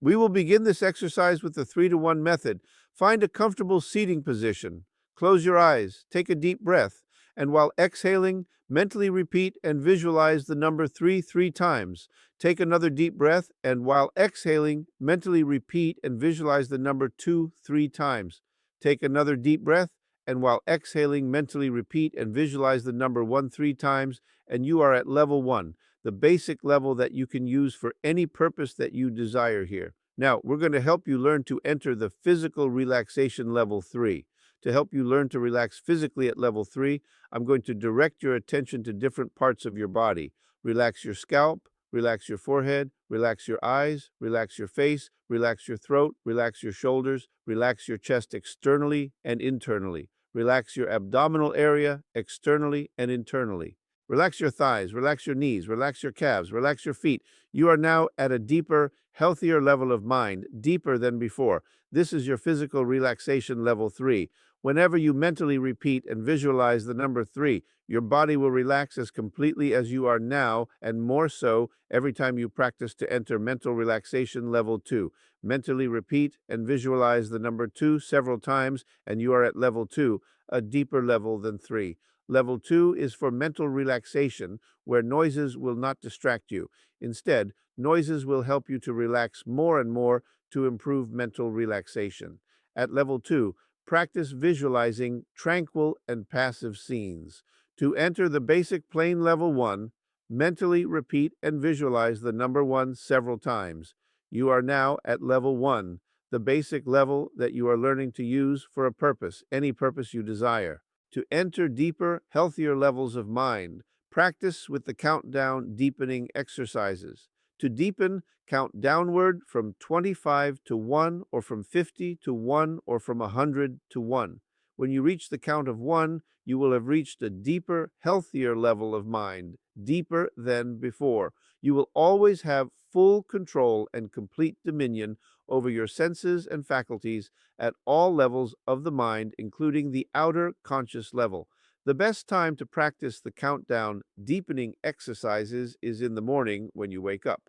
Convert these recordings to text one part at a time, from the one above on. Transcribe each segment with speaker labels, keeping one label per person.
Speaker 1: We will begin this exercise with the 3-to-1 method. Find a comfortable seating position. Close your eyes, take a deep breath, and while exhaling, mentally repeat and visualize the number 3 3 times. Take another deep breath, and while exhaling, mentally repeat and visualize the number 2 3 times. Take another deep breath, and while exhaling, mentally repeat and visualize the number 1 3 times, and you are at level 1, the basic level that you can use for any purpose that you desire here. Now, we're going to help you learn to enter the physical relaxation level 3. To help you learn to relax physically at level 3, I'm going to direct your attention to different parts of your body. Relax your scalp, relax your forehead, relax your eyes, relax your face, relax your throat, relax your shoulders, relax your chest externally and internally. Relax your abdominal area externally and internally. Relax your thighs, relax your knees, relax your calves, relax your feet. You are now at a deeper, healthier level of mind, deeper than before. This is your physical relaxation level 3. Whenever you mentally repeat and visualize the number 3, your body will relax as completely as you are now, and more so every time you practice to enter mental relaxation level 2. Mentally repeat and visualize the number 2 several times, and you are at level 2, a deeper level than 3. Level 2 is for mental relaxation, where noises will not distract you. Instead, noises will help you to relax more and more to improve mental relaxation. At level 2, practice visualizing tranquil and passive scenes. To enter the basic plane level 1, mentally repeat and visualize the number 1 several times. You are now at level 1, the basic level that you are learning to use for a purpose, any purpose you desire. To enter deeper, healthier levels of mind, practice with the countdown deepening exercises. To deepen, count downward from 25 to 1, or from 50 to 1, or from 100 to 1. When you reach the count of 1, you will have reached a deeper, healthier level of mind, deeper than before. You will always have full control and complete dominion over your senses and faculties at all levels of the mind, including the outer conscious level. The best time to practice the countdown deepening exercises is in the morning when you wake up.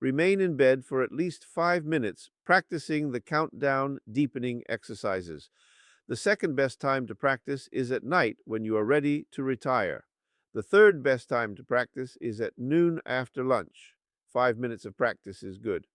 Speaker 1: Remain in bed for at least 5 minutes practicing the countdown deepening exercises. The second best time to practice is at night when you are ready to retire. The third best time to practice is at noon after lunch. 5 minutes of practice is good.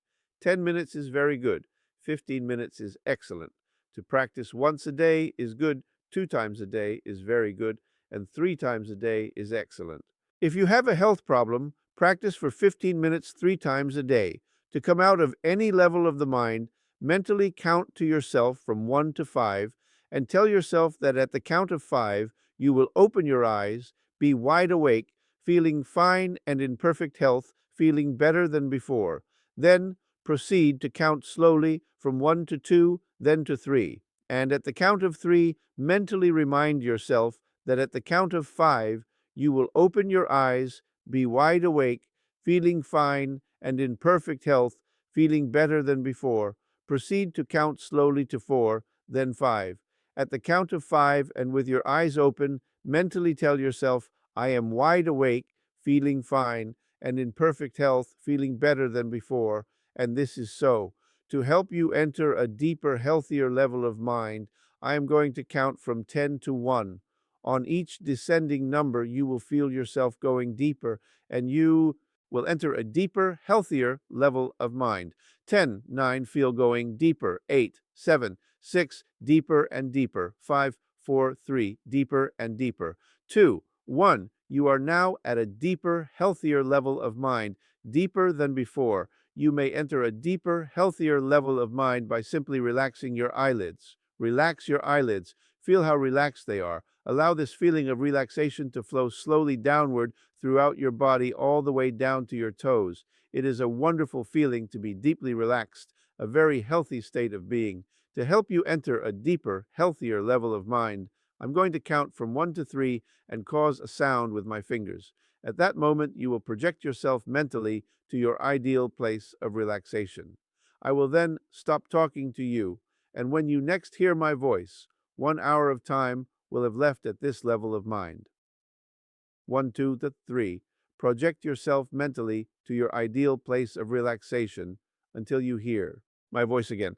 Speaker 1: 10 minutes is very good. 15 minutes is excellent. To practice once a day is good. 2 times a day is very good. And 3 times a day is excellent. If you have a health problem, practice for 15 minutes 3 times a day. To come out of any level of the mind, mentally count to yourself from 1 to 5 and tell yourself that at the count of 5, you will open your eyes, be wide awake, feeling fine and in perfect health, feeling better than before. Then proceed to count slowly from 1 to 2, then to 3. And at the count of 3, mentally remind yourself that at the count of 5, you will open your eyes, be wide awake, feeling fine and in perfect health, feeling better than before. Proceed to count slowly to 4, then 5. At the count of 5, and with your eyes open, mentally tell yourself, I am wide awake, feeling fine, and in perfect health, feeling better than before, and this is so. To help you enter a deeper, healthier level of mind, I am going to count from 10 to 1. On each descending number, you will feel yourself going deeper, and you will enter a deeper, healthier level of mind. 10, 9, feel going deeper. 8, 7, 6, deeper and deeper. 5, 4, 3, deeper and deeper. 2, 1, you are now at a deeper, healthier level of mind, deeper than before. You may enter a deeper, healthier level of mind by simply relaxing your eyelids. Relax your eyelids. Feel how relaxed they are. Allow this feeling of relaxation to flow slowly downward throughout your body all the way down to your toes. It is a wonderful feeling to be deeply relaxed, a very healthy state of being. To help you enter a deeper, healthier level of mind, I'm going to count from 1 to 3 and cause a sound with my fingers. At that moment, you will project yourself mentally to your ideal place of relaxation. I will then stop talking to you, and when you next hear my voice, 1 hour of time will have left at this level of mind. 1, 2, 3. Project yourself mentally to your ideal place of relaxation. until you hear my voice again.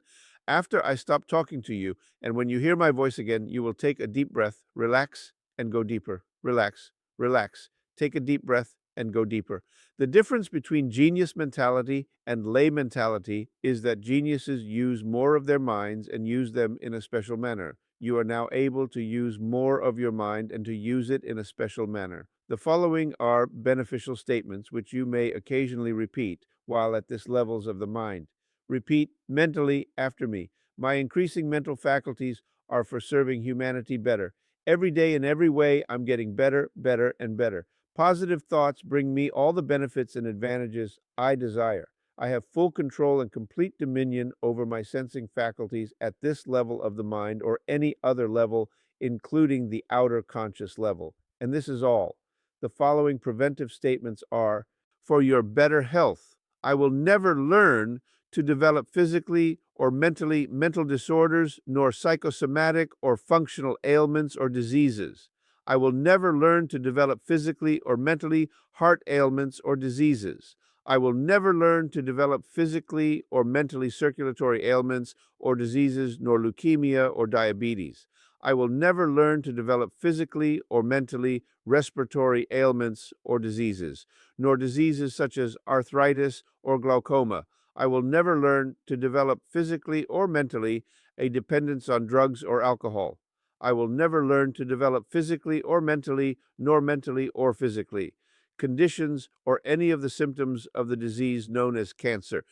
Speaker 1: After I stop talking to you, and when you hear my voice again, you will take a deep breath, relax, and go deeper. Relax, relax. Take a deep breath and go deeper. The difference between genius mentality and lay mentality is that geniuses use more of their minds and use them in a special manner. You are now able to use more of your mind and to use it in a special manner. The following are beneficial statements which you may occasionally repeat while at this levels of the mind. Repeat mentally after me. My increasing mental faculties are for serving humanity better. Every day in every way, I'm getting better, better, and better. Positive thoughts bring me all the benefits and advantages I desire. I have full control and complete dominion over my sensing faculties at this level of the mind or any other level, including the outer conscious level. And this is all. The following preventive statements are for your better health. I will never learn to develop physically or mentally mental disorders, nor psychosomatic or functional ailments or diseases. I will never learn to develop physically or mentally heart ailments or diseases. I will never learn to develop physically or mentally circulatory ailments or diseases, nor leukemia or diabetes. I will never learn to develop physically or mentally respiratory ailments or diseases, nor diseases such as arthritis or glaucoma. I will never learn to develop physically or mentally a dependence on drugs or alcohol. I will never learn to develop physically or mentally, nor mentally or physically, conditions or any of the symptoms of the disease known as cancer.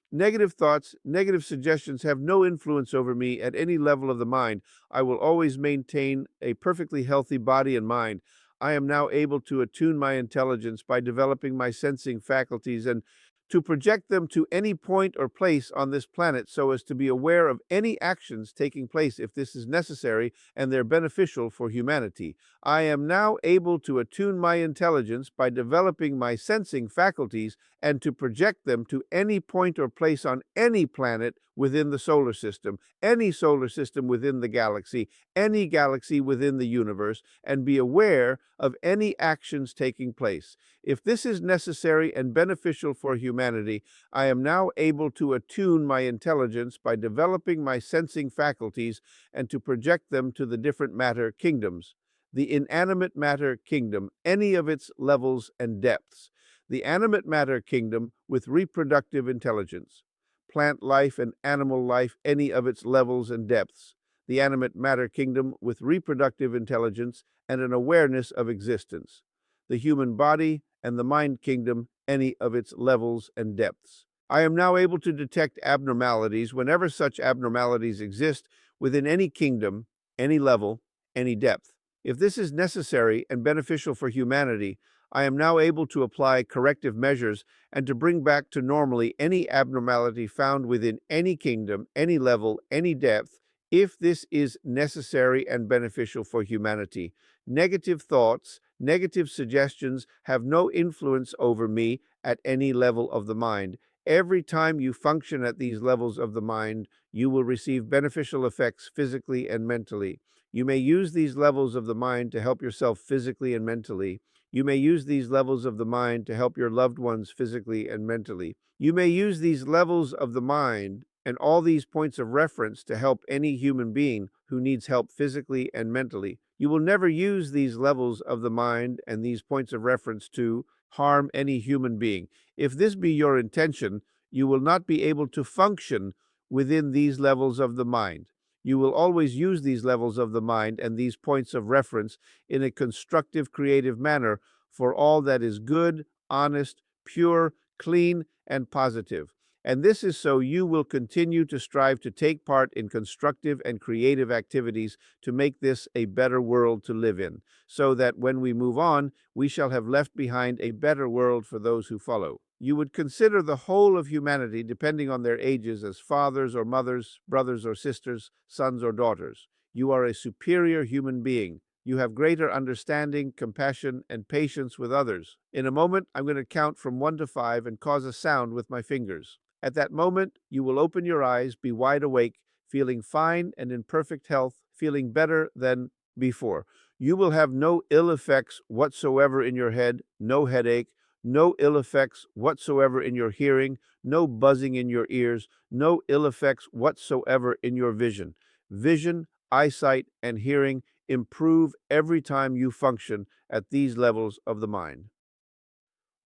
Speaker 1: Negative thoughts, negative suggestions have no influence over me at any level of the mind. I will always maintain a perfectly healthy body and mind. I am now able to attune my intelligence by developing my sensing faculties and to project them to any point or place on this planet so as to be aware of any actions taking place if this is necessary and they're beneficial for humanity. I am now able to attune my intelligence by developing my sensing faculties and to project them to any point or place on any planet within the solar system within the galaxy, any galaxy within the universe, and be aware of any actions taking place. If this is necessary and beneficial for humanity, I am now able to attune my intelligence by developing my sensing faculties and to project them to the different matter kingdoms, the inanimate matter kingdom, any of its levels and depths, the animate matter kingdom with reproductive intelligence, plant life and animal life, any of its levels and depths, the animate matter kingdom with reproductive intelligence and an awareness of existence, the human body and the mind kingdom, any of its levels and depths. I am now able to detect abnormalities whenever such abnormalities exist within any kingdom, any level, any depth. If this is necessary and beneficial for humanity, I am now able to apply corrective measures and to bring back to normally any abnormality found within any kingdom, any level, any depth, if this is necessary and beneficial for humanity. Negative thoughts, negative suggestions have no influence over me at any level of the mind. Every time you function at these levels of the mind, you will receive beneficial effects physically and mentally. You may use these levels of the mind to help yourself physically and mentally. You may use these levels of the mind to help your loved ones physically and mentally. You may use these levels of the mind and all these points of reference to help any human being who needs help physically and mentally. You will never use these levels of the mind and these points of reference to harm any human being. If this be your intention, you will not be able to function within these levels of the mind. You will always use these levels of the mind and these points of reference in a constructive, creative manner for all that is good, honest, pure, clean, and positive. And this is so you will continue to strive to take part in constructive and creative activities to make this a better world to live in, so that when we move on, we shall have left behind a better world for those who follow. You would consider the whole of humanity, depending on their ages, as fathers or mothers, brothers or sisters, sons or daughters. You are a superior human being. You have greater understanding, compassion, and patience with others. In a moment, I'm going to count from 1 to 5 and cause a sound with my fingers. At that moment, you will open your eyes, be wide awake, feeling fine and in perfect health, feeling better than before. You will have no ill effects whatsoever in your head, no headache, No ill effects whatsoever in your hearing, no buzzing in your ears, no ill effects whatsoever in your vision. Vision, eyesight, and hearing improve every time you function at these levels of the mind.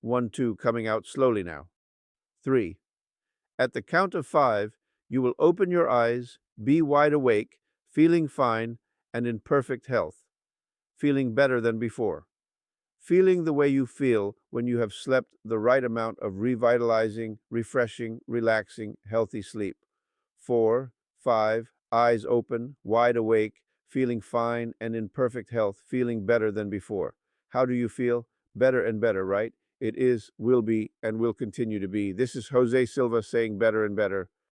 Speaker 1: 1, 2, coming out slowly now. 3. At the count of 5, you will open your eyes, be wide awake, feeling fine and in perfect health, feeling better than before, feeling the way you feel when you have slept the right amount of revitalizing, refreshing, relaxing, healthy sleep. 4, 5, eyes open, wide awake, feeling fine and in perfect health, feeling better than before. How do you feel? Better and better, right? It is, will be, and will continue to be. This is Jose Silva saying better and better.